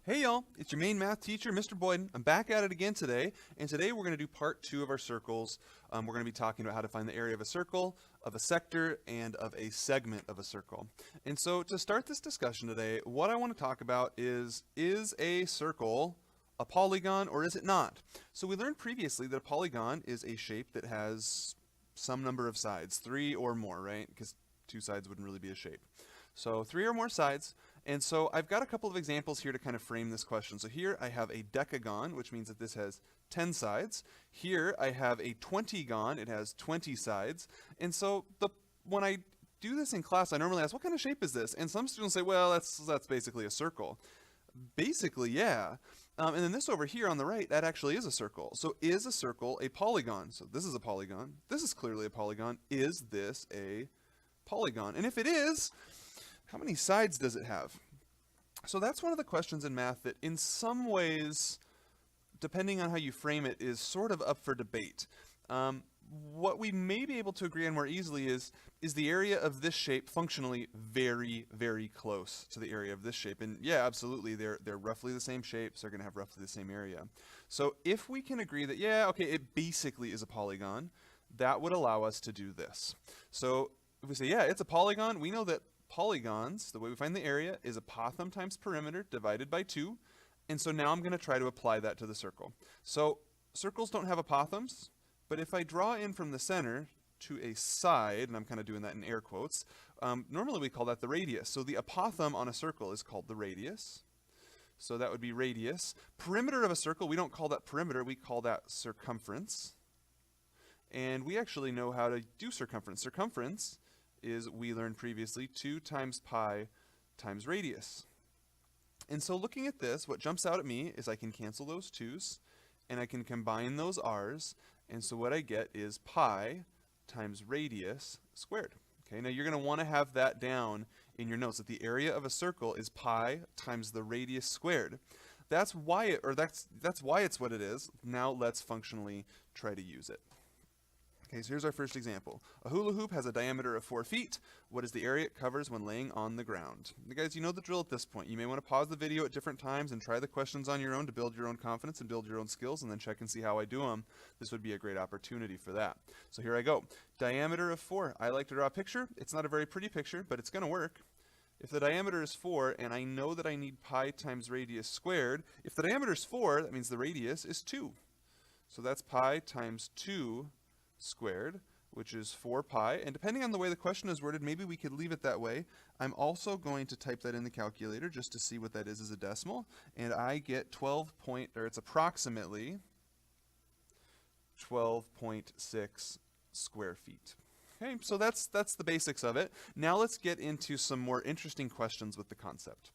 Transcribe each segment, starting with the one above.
Hey y'all, it's your main math teacher, Mr. Boyden. I'm back at it again today, and today we're going to do part 2 of our circles. We're going to be talking about how to find the area of a circle, of a sector, and of a segment of a circle. And so to start this discussion today, what I want to talk about is a circle a polygon or is it not? So we learned previously that a polygon is a shape that has some number of sides, 3 or more, right? Because 2 sides wouldn't really be a shape. So 3 or more sides. And so I've got a couple of examples here to kind of frame this question. So here I have a decagon, which means that this has 10 sides. Here I have a 20gon, it has 20 sides. And so when I do this in class, I normally ask, what kind of shape is this? And some students say, well, that's basically a circle. Basically, yeah. And then this over here on the right, that actually is a circle. So is a circle a polygon? So this is a polygon. This is clearly a polygon. Is this a polygon? And if it is, how many sides does it have? So that's one of the questions in math that in some ways, depending on how you frame it, is sort of up for debate. What we may be able to agree on more easily is the area of this shape functionally very, very close to the area of this shape? And yeah, absolutely, they're roughly the same shapes, they're going to have roughly the same area. So if we can agree that, yeah, okay, it basically is a polygon, that would allow us to do this. So if we say, yeah, it's a polygon, we know that polygons, the way we find the area, is apothem times perimeter divided by 2. And so now I'm going to try to apply that to the circle. So circles don't have apothems, but if I draw in from the center to a side, and I'm kind of doing that in air quotes, normally we call that the radius. So the apothem on a circle is called the radius. So that would be radius. Perimeter of a circle, we don't call that perimeter, we call that circumference. And we actually know how to do circumference. Circumference is, we learned previously, 2 times pi times radius. And so looking at this, what jumps out at me is I can cancel those 2's, and I can combine those r's, and so what I get is pi times radius squared. Okay, now you're going to want to have that down in your notes, that the area of a circle is pi times the radius squared. That's why that's why it's what it is. Now let's functionally try to use it. Okay, so here's our first example. A hula hoop has a diameter of 4 feet. What is the area it covers when laying on the ground? Now, guys, you know the drill at this point. You may want to pause the video at different times and try the questions on your own to build your own confidence and build your own skills, and then check and see how I do them. This would be a great opportunity for that. So here I go. Diameter of 4. I like to draw a picture. It's not a very pretty picture, but it's going to work. If the diameter is 4, and I know that I need pi times radius squared, if the diameter is 4, that means the radius is 2. So that's pi times 2 squared, which is 4 pi, and depending on the way the question is worded, maybe we could leave it that way. I'm also going to type that in the calculator just to see what that is as a decimal, and I get it's approximately 12.6 square feet. Okay, so that's the basics of it. Now let's get into some more interesting questions with the concept.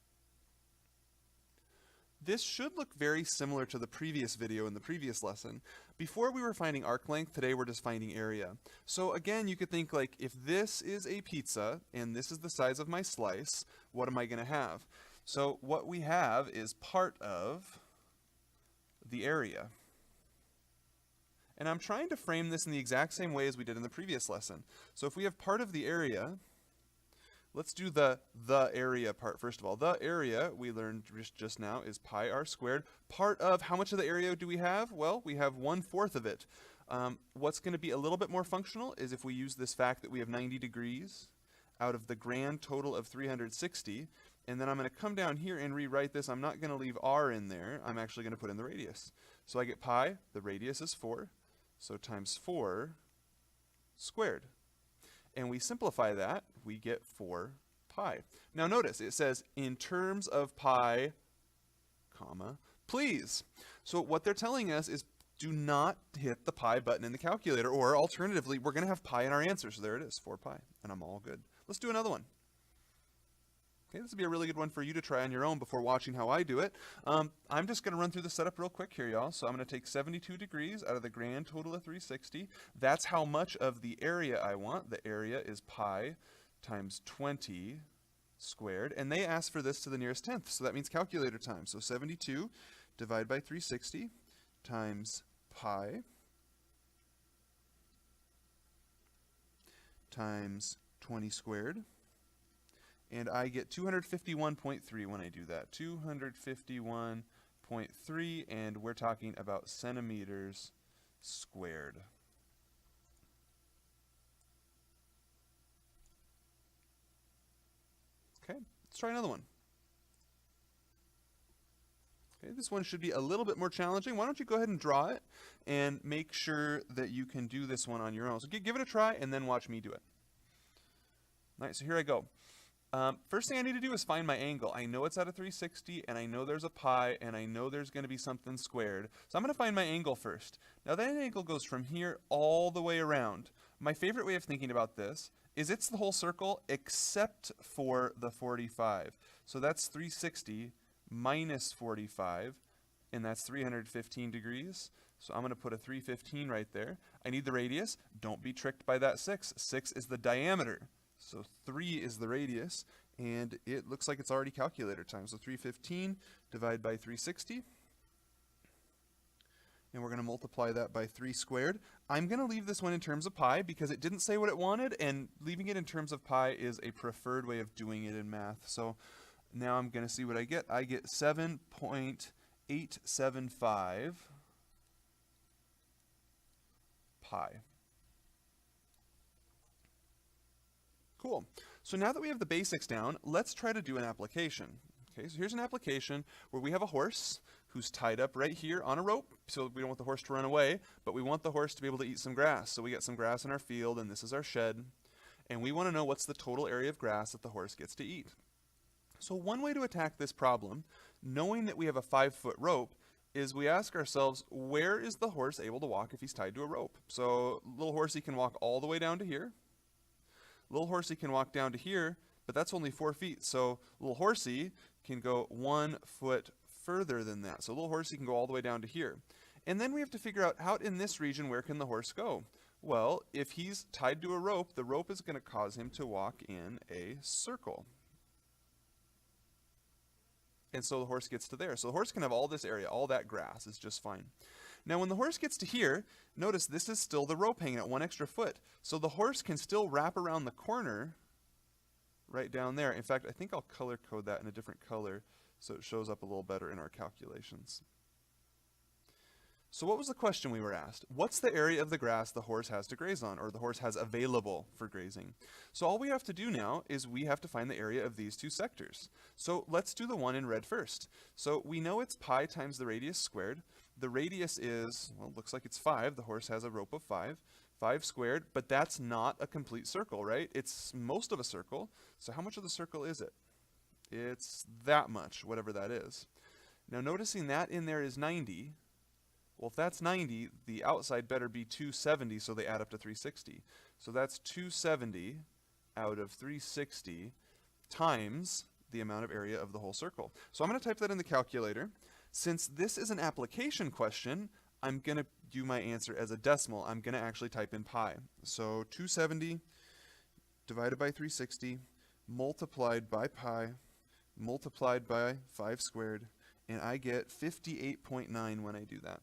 This should look very similar to the previous video in the previous lesson. Before we were finding arc length, today we're just finding area. So again, you could think like, if this is a pizza and this is the size of my slice, what am I going to have? So what we have is part of the area. And I'm trying to frame this in the exact same way as we did in the previous lesson. So if we have part of the area, let's do the area part first of all. The area, we learned just now, is pi r squared. Part of, how much of the area do we have? Well, we have 1/4 of it. What's going to be a little bit more functional is if we use this fact that we have 90 degrees out of the grand total of 360. And then I'm going to come down here and rewrite this. I'm not going to leave r in there. I'm actually going to put in the radius. So I get pi, the radius is 4, so times 4 squared. And we simplify that, we get 4 pi. Now notice, it says, in terms of pi, comma, please. So what they're telling us is, do not hit the pi button in the calculator, or alternatively, we're going to have pi in our answer. So there it is, 4 pi, and I'm all good. Let's do another one. Okay, this would be a really good one for you to try on your own before watching how I do it. I'm just going to run through the setup real quick here, y'all. So I'm going to take 72 degrees out of the grand total of 360. That's how much of the area I want. The area is pi times 20 squared. And they ask for this to the nearest tenth, so that means calculator time. So 72 divided by 360 times pi times 20 squared. and I get 251.3 when I do that. 251.3, and we're talking about centimeters squared. Okay, let's try another one. Okay, this one should be a little bit more challenging. Why don't you go ahead and draw it and make sure that you can do this one on your own. So give it a try and then watch me do it. All right, so here I go. First thing I need to do is find my angle. I know it's at a 360, and I know there's a pi, and I know there's going to be something squared. So I'm going to find my angle first. Now that angle goes from here all the way around. My favorite way of thinking about this is it's the whole circle except for the 45. So that's 360 minus 45, and that's 315 degrees. So I'm going to put a 315 right there. I need the radius. Don't be tricked by that 6. 6 is the diameter. So 3 is the radius, and it looks like it's already calculator time. So 315 divided by 360, and we're going to multiply that by 3 squared. I'm going to leave this one in terms of pi because it didn't say what it wanted, and leaving it in terms of pi is a preferred way of doing it in math. So now I'm going to see what I get. I get 7.875 pi. Cool. So now that we have the basics down, let's try to do an application. Okay, so here's an application where we have a horse who's tied up right here on a rope. So we don't want the horse to run away, but we want the horse to be able to eat some grass. So we get some grass in our field, and this is our shed. And we want to know what's the total area of grass that the horse gets to eat. So one way to attack this problem, knowing that we have a 5-foot rope, is we ask ourselves, where is the horse able to walk if he's tied to a rope? So little horsey can walk all the way down to here. Little horsey can walk down to here, but that's only 4 feet. So little horsey can go 1 foot further than that. So little horsey can go all the way down to here. And then we have to figure out, out in this region, where can the horse go? Well, if he's tied to a rope, the rope is going to cause him to walk in a circle. And so the horse gets to there. So the horse can have all this area, all that grass is just fine. Now when the horse gets to here, notice this is still the rope hanging out 1 extra foot. So the horse can still wrap around the corner right down there. In fact, I think I'll color code that in a different color so it shows up a little better in our calculations. So what was the question we were asked? What's the area of the grass the horse has to graze on, or the horse has available for grazing? So all we have to do now is we have to find the area of these 2 sectors. So let's do the one in red first. So we know it's pi times the radius squared. The radius is, well, it looks like it's 5. The horse has a rope of 5. 5 squared, but that's not a complete circle, right? It's most of a circle. So how much of the circle is it? It's that much, whatever that is. Now noticing that in there is 90. Well, if that's 90, the outside better be 270, so they add up to 360. So that's 270 out of 360 times the amount of area of the whole circle. So I'm going to type that in the calculator. Since this is an application question, I'm going to do my answer as a decimal. I'm going to actually type in pi. So 270 divided by 360 multiplied by pi multiplied by 5 squared, and I get 58.9 when I do that.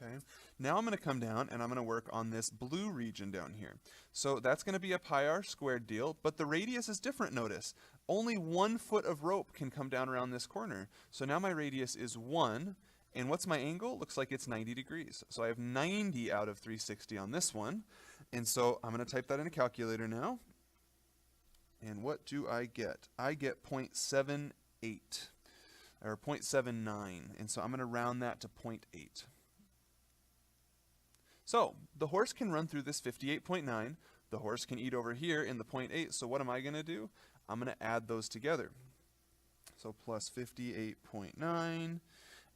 Okay. Now I'm going to come down and I'm going to work on this blue region down here. So that's going to be a pi r squared deal, but the radius is different, notice. Only 1 foot of rope can come down around this corner. So now my radius is 1, and what's my angle? Looks like it's 90 degrees. So I have 90 out of 360 on this one, and so I'm going to type that in a calculator now. And what do I get? I get 0.78, or 0.79, and so I'm going to round that to 0.8. So the horse can run through this 58.9. The horse can eat over here in the 0.8. So what am I going to do? I'm going to add those together. So plus 58.9,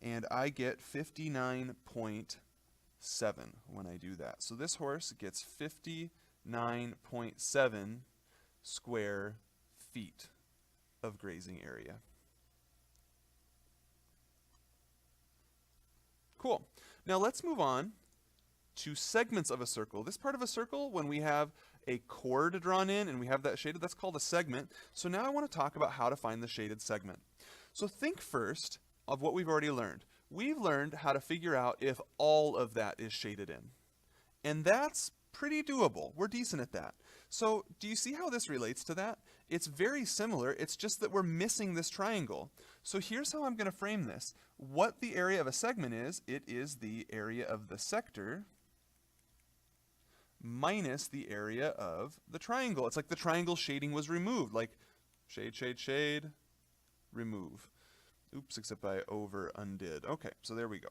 and I get 59.7 when I do that. So this horse gets 59.7 square feet of grazing area. Cool. Now let's move on to segments of a circle. This part of a circle, when we have a chord drawn in and we have that shaded, that's called a segment. So now I want to talk about how to find the shaded segment. So think first of what we've already learned. We've learned how to figure out if all of that is shaded in. And that's pretty doable. We're decent at that. So do you see how this relates to that? It's very similar, it's just that we're missing this triangle. So here's how I'm going to frame this. What the area of a segment is, it is the area of the sector minus the area of the triangle. It's like the triangle shading was removed, like shade, shade, shade, remove. Oops, except I undid. Okay, so there we go.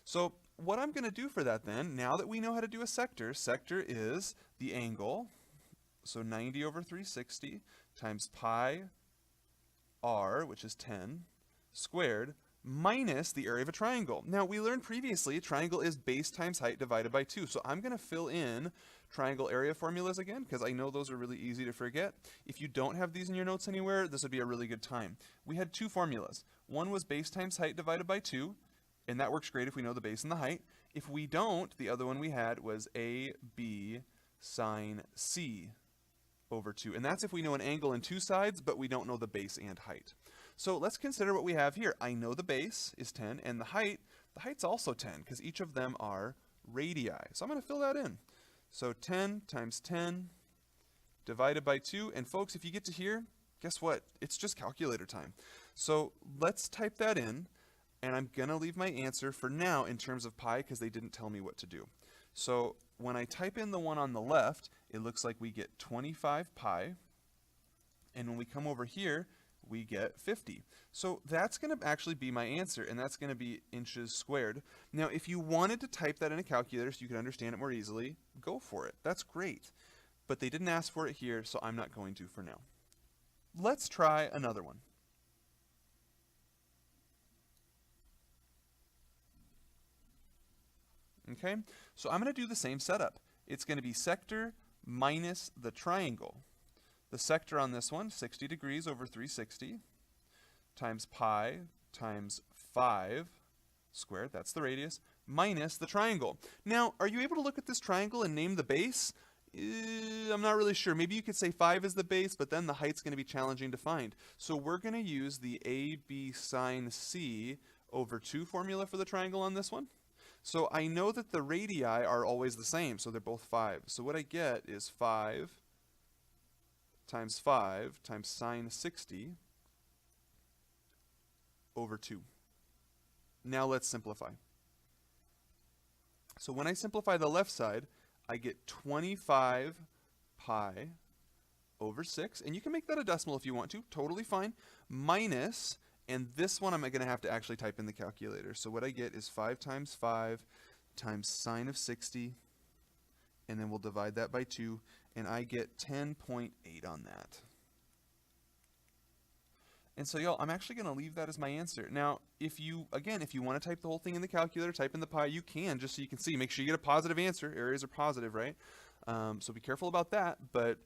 So what I'm going to do for that then, now that we know how to do a sector, sector is the angle, so 90 over 360 times pi r, which is 10, squared, minus the area of a triangle. Now, we learned previously a triangle is base times height divided by 2. So I'm going to fill in triangle area formulas again, because I know those are really easy to forget. If you don't have these in your notes anywhere, this would be a really good time. We had two formulas. One was base times height divided by 2, and that works great if we know the base and the height. If we don't, the other one we had was AB sine C over 2. And that's if we know an angle and two sides, but we don't know the base and height. So let's consider what we have here. I know the base is 10, and the height's also 10, because each of them are radii. So I'm going to fill that in. So 10 times 10 divided by 2. And folks, if you get to here, guess what? It's just calculator time. So let's type that in, and I'm going to leave my answer for now in terms of pi, because they didn't tell me what to do. So when I type in the one on the left, it looks like we get 25 pi. And when we come over here, we get 50. So that's going to actually be my answer, and that's going to be inches squared. Now, if you wanted to type that in a calculator so you could understand it more easily, go for it. That's great. But they didn't ask for it here, so I'm not going to for now. Let's try another one. Okay, so I'm going to do the same setup. It's going to be sector minus the triangle. The sector on this one, 60 degrees over 360, times pi times 5 squared, that's the radius, minus the triangle. Now, are you able to look at this triangle and name the base? I'm not really sure. Maybe you could say 5 is the base, but then the height's going to be challenging to find. So we're going to use the AB sine C over 2 formula for the triangle on this one. So I know that the radii are always the same, so they're both 5. So what I get is 5 times sine 60 over 2. Now let's simplify. So when I simplify the left side, I get 25 pi over 6, and you can make that a decimal if you want to, totally fine, minus, and this one I'm going to have to actually type in the calculator. So what I get is 5 times sine of 60, and then we'll divide that by 2, and I get 10.8 on that. And so y'all, I'm actually going to leave that as my answer. Now, if you want to type the whole thing in the calculator, type in the pi, you can, just so you can see. Make sure you get a positive answer. Areas are positive, right? So be careful about that, but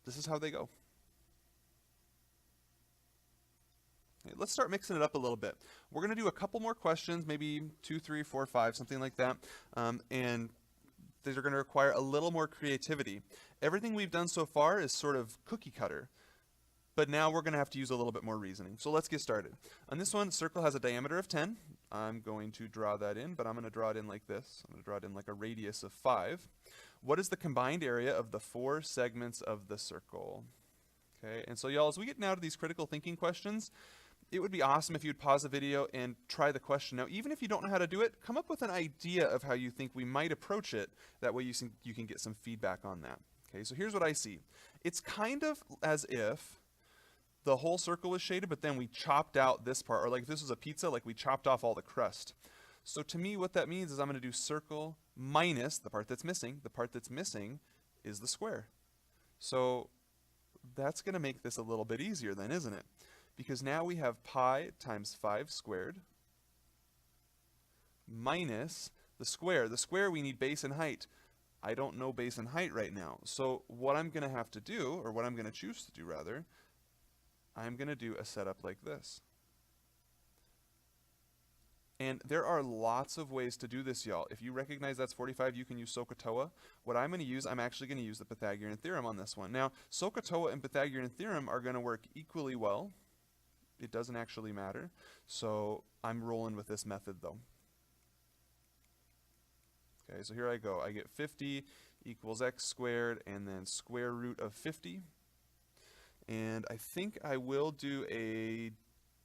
this is how they go. Okay, let's start mixing it up a little bit. We're going to do a couple more questions, maybe 2, 3, 4, 5, something like that. And these are going to require a little more creativity. Everything we've done so far is sort of cookie cutter, but now we're going to have to use a little bit more reasoning. So let's get started. On this one, circle has a diameter of 10. I'm going to draw that in, but I'm going to draw it in like this. I'm going to draw it in like a radius of 5. What is the combined area of the 4 segments of the circle? Okay, and so y'all, as we get now to these critical thinking questions, it would be awesome if you'd pause the video and try the question. Now, even if you don't know how to do it, come up with an idea of how you think we might approach it. That way you can get some feedback on that. Okay, so here's what I see. It's kind of as if the whole circle was shaded, but then we chopped out this part, or like if this was a pizza, like we chopped off all the crust. So to me, what that means is I'm going to do circle minus the part that's missing. The part that's missing is the square. So that's going to make this a little bit easier then, isn't it? Because now we have pi times 5 squared minus the square. The square, we need base and height. I don't know base and height right now. So what I'm going to have to do, or what I'm going to choose to do rather, I'm going to do a setup like this. And there are lots of ways to do this, y'all. If you recognize that's 45, you can use SOHCAHTOA. What I'm going to use, I'm actually going to use the Pythagorean theorem on this one. Now, SOHCAHTOA and Pythagorean theorem are going to work equally well. It doesn't actually matter. So I'm rolling with this method though. Okay, so here I go. I get 50 equals x squared, and then square root of 50. And I think I will do a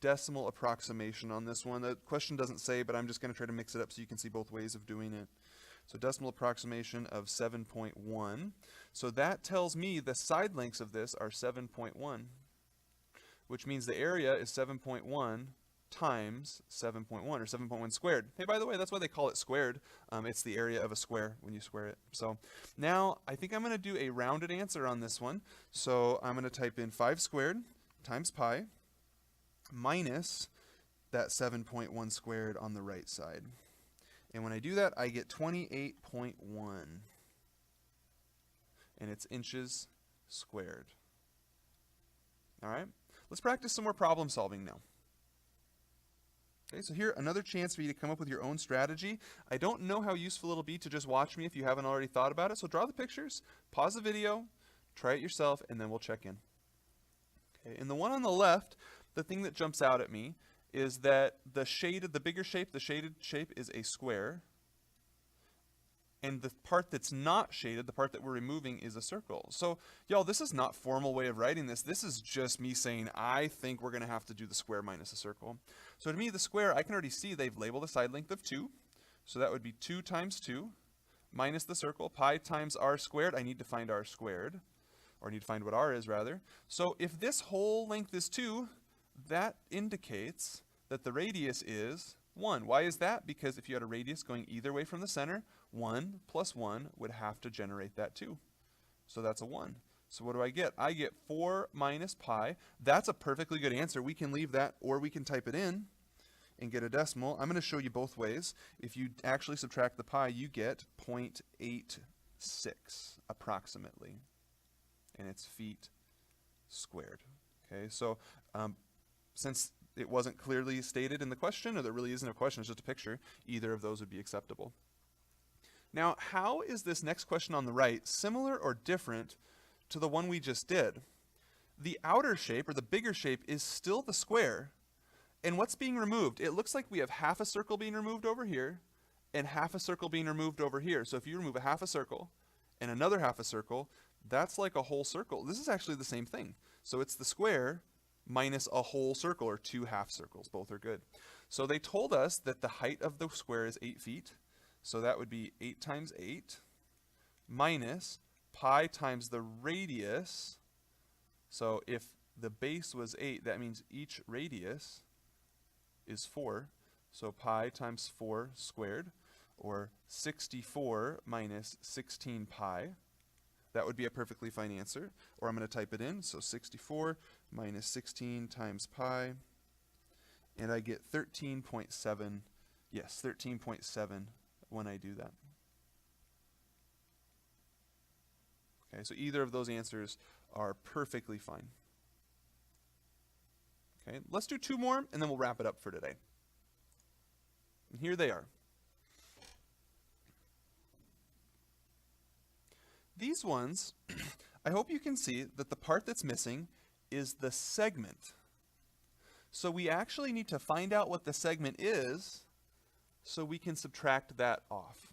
decimal approximation on this one. The question doesn't say, but I'm just going to try to mix it up so you can see both ways of doing it. So decimal approximation of 7.1. So that tells me the side lengths of this are 7.1, which means the area is 7.1 times 7.1, or 7.1 squared. Hey, by the way, that's why they call it squared. It's the area of a square when you square it. So now I think I'm going to do a rounded answer on this one. So I'm going to type in 5 squared times pi minus that 7.1 squared on the right side. And when I do that, I get 28.1. And it's inches squared. All right, let's practice some more problem solving now. Okay, so here, another chance for you to come up with your own strategy. I don't know how useful it'll be to just watch me if you haven't already thought about it. So draw the pictures, pause the video, try it yourself, and then we'll check in. Okay, in the one on the left, the thing that jumps out at me is that the bigger shape, the shaded shape, is a square. And the part that's not shaded, the part that we're removing, is a circle. So, y'all, this is not a formal way of writing this. This is just me saying, I think we're going to have to do the square minus a circle. So to me, the square, I can already see they've labeled a side length of 2. So that would be 2 times 2 minus the circle. Pi times r squared. I need to find r squared. Or I need to find what r is, rather. So if this whole length is 2, that indicates that the radius is 1. Why is that? Because if you had a radius going either way from the center, 1 plus 1 would have to generate that 2. So that's a 1. So what do I get? I get 4 minus pi. That's a perfectly good answer. We can leave that, or we can type it in and get a decimal. I'm going to show you both ways. If you actually subtract the pi, you get 0.86 approximately. And it's feet squared. Okay, so since it wasn't clearly stated in the question, or there really isn't a question, it's just a picture, either of those would be acceptable. Now, how is this next question on the right similar or different to the one we just did? The outer shape, or the bigger shape, is still the square. And what's being removed? It looks like we have half a circle being removed over here, and half a circle being removed over here. So if you remove a half a circle and another half a circle, that's like a whole circle. This is actually the same thing. So it's the square minus a whole circle, or 2 half circles. Both are good. So they told us that the height of the square is 8 feet. So that would be 8 times 8 minus pi times the radius. So if the base was 8, that means each radius is 4. So pi times 4 squared, or 64 minus 16 pi. That would be a perfectly fine answer. Or I'm going to type it in. So 64 minus 16 times pi. And I get 13.7. Yes, 13.7 when I do that. Okay, so either of those answers are perfectly fine. Okay, let's do 2 more, and then we'll wrap it up for today. And here they are. These ones, I hope you can see that the part that's missing is the segment. So we actually need to find out what the segment is so we can subtract that off.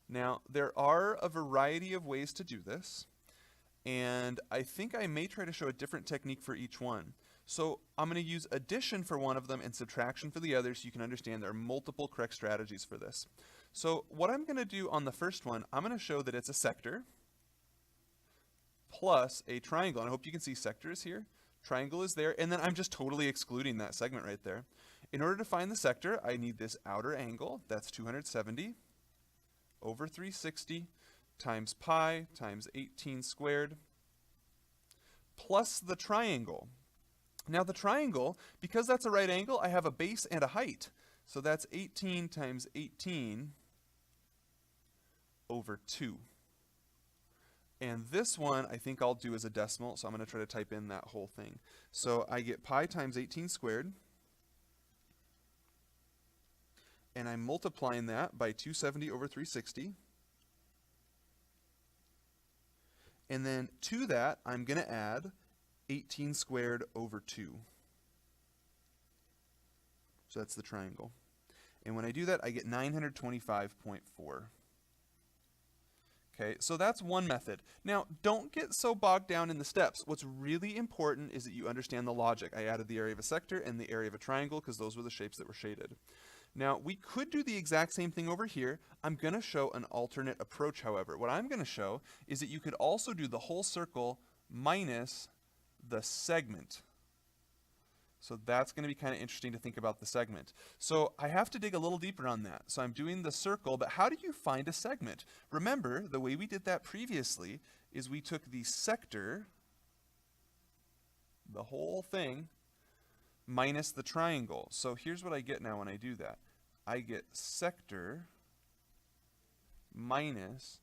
Now, there are a variety of ways to do this, and I think I may try to show a different technique for each one. So I'm going to use addition for one of them and subtraction for the other, so you can understand there are multiple correct strategies for this. So what I'm going to do on the first one, I'm going to show that it's a sector plus a triangle. And I hope you can see sector is here, triangle is there, and then I'm just totally excluding that segment right there. In order to find the sector, I need this outer angle, that's 270 over 360 times pi times 18 squared plus the triangle. Now the triangle, because that's a right angle, I have a base and a height. So that's 18 times 18 over 2. And this one I think I'll do as a decimal, so I'm going to try to type in that whole thing. So I get pi times 18 squared, and I'm multiplying that by 270 over 360. And then to that, I'm going to add 18 squared over 2. So that's the triangle. And when I do that, I get 925.4. Okay, so that's one method. Now, don't get so bogged down in the steps. What's really important is that you understand the logic. I added the area of a sector and the area of a triangle because those were the shapes that were shaded. Now, we could do the exact same thing over here. I'm going to show an alternate approach, however. What I'm going to show is that you could also do the whole circle minus the segment. So that's going to be kind of interesting to think about the segment. So I have to dig a little deeper on that. So I'm doing the circle, but how do you find a segment? Remember, the way we did that previously is we took the sector, the whole thing, minus the triangle. So here's what I get now when I do that. I get sector minus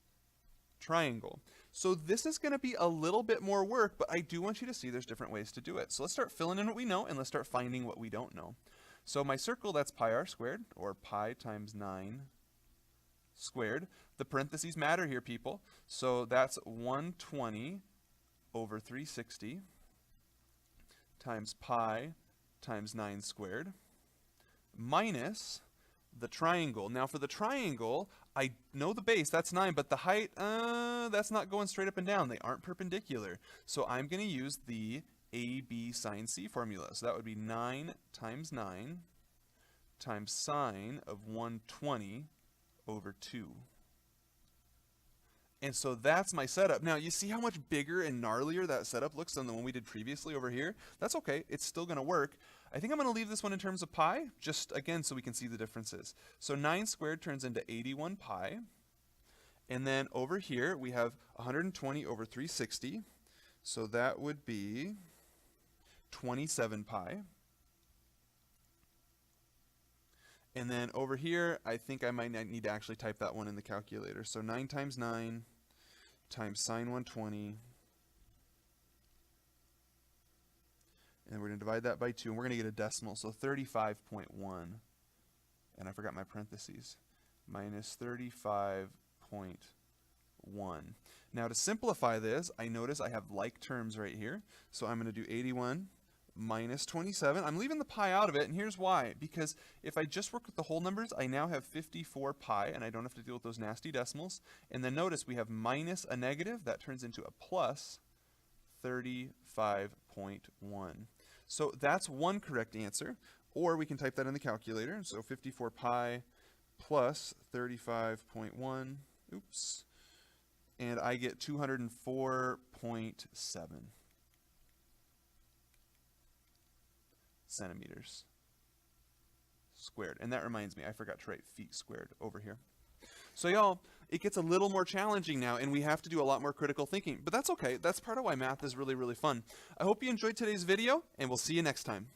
triangle. So this is going to be a little bit more work, but I do want you to see there's different ways to do it. So let's start filling in what we know, and let's start finding what we don't know. So my circle, that's pi r squared, or pi times 9 squared. The parentheses matter here, people. So that's 120 over 360 times pi times 9 squared minus the triangle. Now for the triangle, I know the base, that's 9, but the height, that's not going straight up and down. They aren't perpendicular. So I'm going to use the AB sine C formula. So that would be 9 times sine of 120 over 2. And so that's my setup. Now, you see how much bigger and gnarlier that setup looks than the one we did previously over here? That's okay. It's still going to work. I think I'm going to leave this one in terms of pi, just again so we can see the differences. So 9 squared turns into 81 pi. And then over here, we have 120 over 360. So that would be 27 pi. And then over here, I think I might need to actually type that one in the calculator. So 9 times 9 times sine 120. And we're going to divide that by 2, and we're going to get a decimal. So 35.1. And I forgot my parentheses. Minus 35.1. Now to simplify this, I notice I have like terms right here. So I'm going to do 81 minus 27. I'm leaving the pi out of it, and here's why. Because if I just work with the whole numbers, I now have 54 pi, and I don't have to deal with those nasty decimals. And then notice we have minus a negative. That turns into a plus 35.1. So that's one correct answer. Or we can type that in the calculator. So 54 pi plus 35.1. Oops. And I get 204.7. centimeters squared. And that reminds me, I forgot to write feet squared over here. So y'all, it gets a little more challenging now, and we have to do a lot more critical thinking. But that's okay. That's part of why math is really, really fun. I hope you enjoyed today's video, and we'll see you next time.